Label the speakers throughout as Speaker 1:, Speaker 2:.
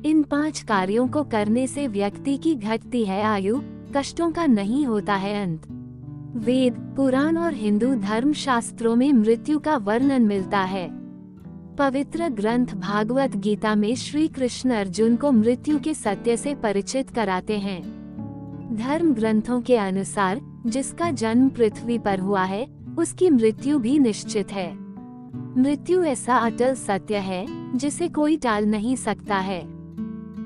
Speaker 1: इन 5 कार्यों को करने से व्यक्ति की घटती है आयु, कष्टों का नहीं होता है अंत। वेद, पुराण और हिंदू धर्म शास्त्रों में मृत्यु का वर्णन मिलता है। पवित्र ग्रंथ भागवत गीता में श्री कृष्ण अर्जुन को मृत्यु के सत्य से परिचित कराते हैं। धर्म ग्रंथों के अनुसार जिसका जन्म पृथ्वी पर हुआ है, उसकी मृत्यु भी निश्चित है। मृत्यु ऐसा अटल सत्य है जिसे कोई टाल नहीं सकता है।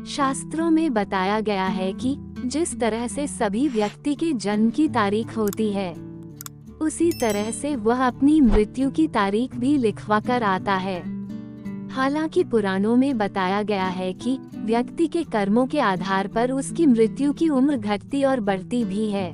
Speaker 1: शास्त्रों में बताया गया है कि जिस तरह से सभी व्यक्ति के जन्म की तारीख होती है, उसी तरह से वह अपनी मृत्यु की तारीख भी लिखवा कर आता है। हालांकि पुराणों में बताया गया है कि व्यक्ति के कर्मों के आधार पर उसकी मृत्यु की उम्र घटती और बढ़ती भी है।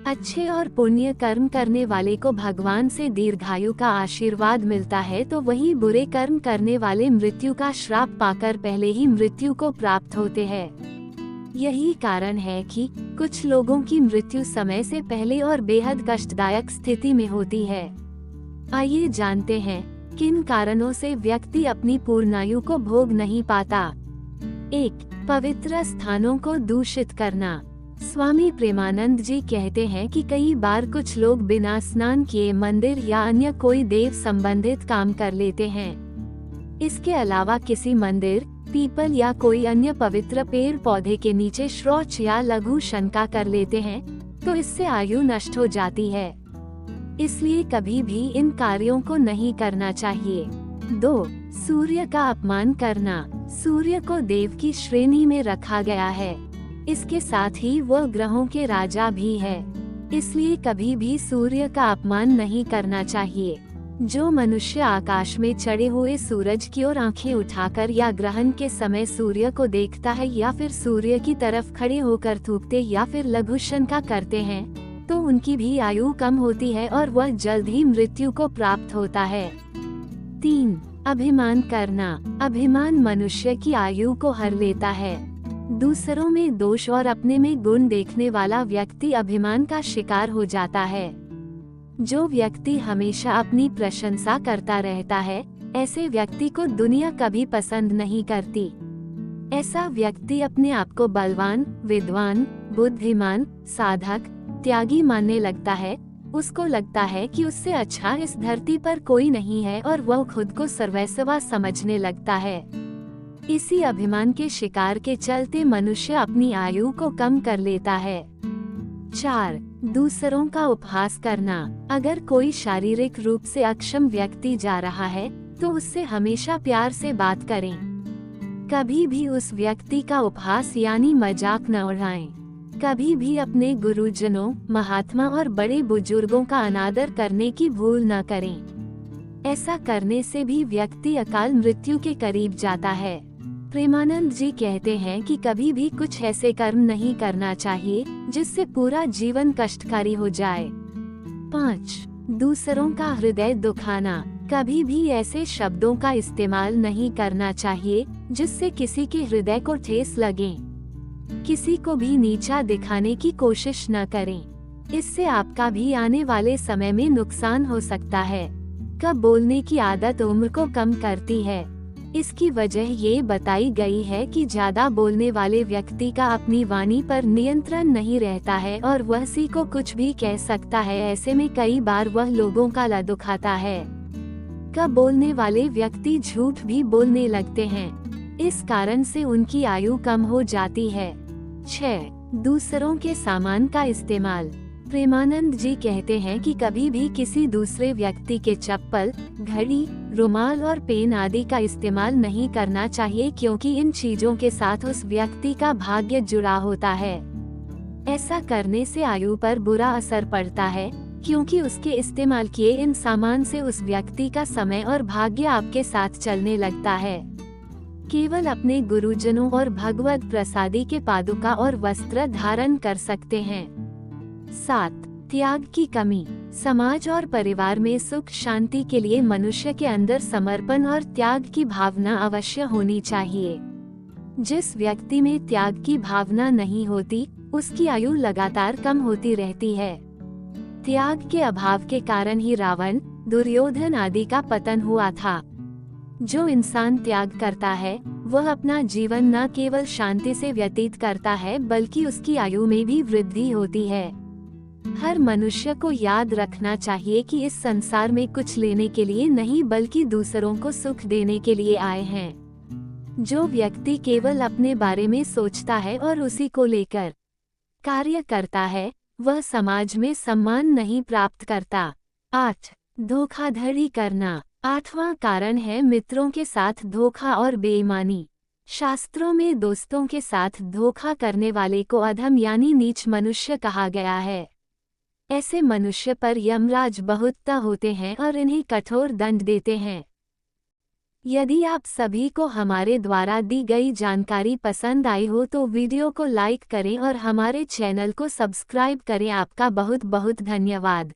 Speaker 1: अच्छे और पुण्य कर्म करने वाले को भगवान से दीर्घायु का आशीर्वाद मिलता है, तो वही बुरे कर्म करने वाले मृत्यु का श्राप पाकर पहले ही मृत्यु को प्राप्त होते हैं। यही कारण है कि कुछ लोगों की मृत्यु समय से पहले और बेहद कष्टदायक स्थिति में होती है। आइए जानते हैं किन कारणों से व्यक्ति अपनी पूर्णायु को भोग नहीं पाता। 1. पवित्र स्थानों को दूषित करना। स्वामी प्रेमानंद जी कहते हैं कि कई बार कुछ लोग बिना स्नान किए मंदिर या अन्य कोई देव संबंधित काम कर लेते हैं। इसके अलावा किसी मंदिर, पीपल या कोई अन्य पवित्र पेड़ पौधे के नीचे शौच या लघु शंका कर लेते हैं, तो इससे आयु नष्ट हो जाती है। इसलिए कभी भी इन कार्यों को नहीं करना चाहिए। 2. सूर्य का अपमान करना। सूर्य को देव की श्रेणी में रखा गया है। इसके साथ ही वह ग्रहों के राजा भी है, इसलिए कभी भी सूर्य का अपमान नहीं करना चाहिए। जो मनुष्य आकाश में चढ़े हुए सूरज की ओर आंखें उठाकर या ग्रहण के समय सूर्य को देखता है या फिर सूर्य की तरफ खड़े होकर थूकते या फिर लघु शंका करते हैं, तो उनकी भी आयु कम होती है और वह जल्द ही मृत्यु को प्राप्त होता है। 3. अभिमान करना। अभिमान मनुष्य की आयु को हर लेता है। दूसरों में दोष और अपने में गुण देखने वाला व्यक्ति अभिमान का शिकार हो जाता है। जो व्यक्ति हमेशा अपनी प्रशंसा करता रहता है, ऐसे व्यक्ति को दुनिया कभी पसंद नहीं करती। ऐसा व्यक्ति अपने आप को बलवान, विद्वान, बुद्धिमान, साधक, त्यागी मानने लगता है। उसको लगता है कि उससे अच्छा इस धरती पर कोई नहीं है और वह खुद को सर्वस्व समझने लगता है। इसी अभिमान के शिकार के चलते मनुष्य अपनी आयु को कम कर लेता है। 4. दूसरों का उपहास करना। अगर कोई शारीरिक रूप से अक्षम व्यक्ति जा रहा है, तो उससे हमेशा प्यार से बात करें। कभी भी उस व्यक्ति का उपहास यानी मजाक न उड़ाएं। कभी भी अपने गुरुजनों, महात्मा और बड़े बुजुर्गों का अनादर करने की भूल न करें। ऐसा करने से भी व्यक्ति अकाल मृत्यु के करीब जाता है। प्रेमानंद जी कहते हैं कि कभी भी कुछ ऐसे कर्म नहीं करना चाहिए जिससे पूरा जीवन कष्टकारी हो जाए। 5. दूसरों का हृदय दुखाना। कभी भी ऐसे शब्दों का इस्तेमाल नहीं करना चाहिए जिससे किसी के हृदय को ठेस लगे। किसी को भी नीचा दिखाने की कोशिश न करें, इससे आपका भी आने वाले समय में नुकसान हो सकता है। कब बोलने की आदत उम्र को कम करती है। इसकी वजह ये बताई गई है कि ज्यादा बोलने वाले व्यक्ति का अपनी वाणी पर नियंत्रण नहीं रहता है और वह किसी को कुछ भी कह सकता है। ऐसे में कई बार वह लोगों का ला दुखाता है। कब बोलने वाले व्यक्ति झूठ भी बोलने लगते हैं, इस कारण से उनकी आयु कम हो जाती है। 6. दूसरों के सामान का इस्तेमाल। प्रेमानंद जी कहते हैं कि कभी भी किसी दूसरे व्यक्ति के चप्पल, घड़ी, रुमाल और पेन आदि का इस्तेमाल नहीं करना चाहिए, क्योंकि इन चीजों के साथ उस व्यक्ति का भाग्य जुड़ा होता है। ऐसा करने से आयु पर बुरा असर पड़ता है, क्योंकि उसके इस्तेमाल किए इन सामान से उस व्यक्ति का समय और भाग्य आपके साथ चलने लगता है। केवल अपने गुरुजनों और भगवत प्रसादी के पादुका और वस्त्र धारण कर सकते हैं। 7. त्याग की कमी। समाज और परिवार में सुख शांति के लिए मनुष्य के अंदर समर्पण और त्याग की भावना अवश्य होनी चाहिए। जिस व्यक्ति में त्याग की भावना नहीं होती, उसकी आयु लगातार कम होती रहती है। त्याग के अभाव के कारण ही रावण, दुर्योधन आदि का पतन हुआ था। जो इंसान त्याग करता है वह अपना जीवन न केवल शांति से व्यतीत करता है बल्कि उसकी आयु में भी वृद्धि होती है। हर मनुष्य को याद रखना चाहिए कि इस संसार में कुछ लेने के लिए नहीं बल्कि दूसरों को सुख देने के लिए आए हैं। जो व्यक्ति केवल अपने बारे में सोचता है और उसी को लेकर कार्य करता है वह समाज में सम्मान नहीं प्राप्त करता। 8. धोखाधड़ी करना। 8वां कारण है मित्रों के साथ धोखा और बेईमानी। शास्त्रों में दोस्तों के साथ धोखा करने वाले को अधम यानी नीच मनुष्य कहा गया है। ऐसे मनुष्य पर यमराज बहुत होते हैं और इन्हें कठोर दंड देते हैं। यदि आप सभी को हमारे द्वारा दी गई जानकारी पसंद आई हो तो वीडियो को लाइक करें और हमारे चैनल को सब्सक्राइब करें। आपका बहुत बहुत धन्यवाद।